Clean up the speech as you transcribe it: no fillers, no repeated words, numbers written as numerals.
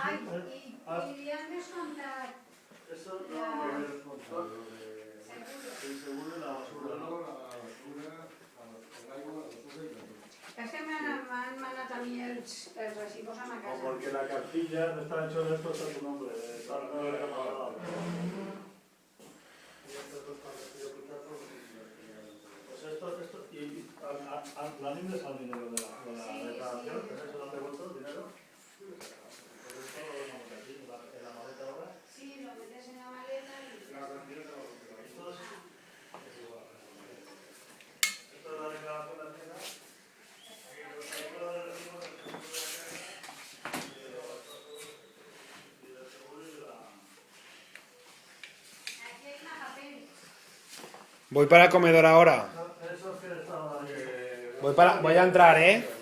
Ay, y han descontado Eso no lo voy a descontar. El seguro y la basura, ¿no? es que m'han manat a mi els recibos a ma O casa. porque la cartilla no está hecho de esto, está tu nombre. Está no lo he pagado. Pues esto, y la NIM les al dinero de la declaración, ¿eso no te he vuelto el dinero? Pues esto lo vemos aquí, en la maleta ahora. Sí, lo metes en la maleta y... Esto es la declaración de Hacienda. Aquí hay una papel. Voy para el comedor ahora. Eso es que estaba... Voy a entrar, ¿eh?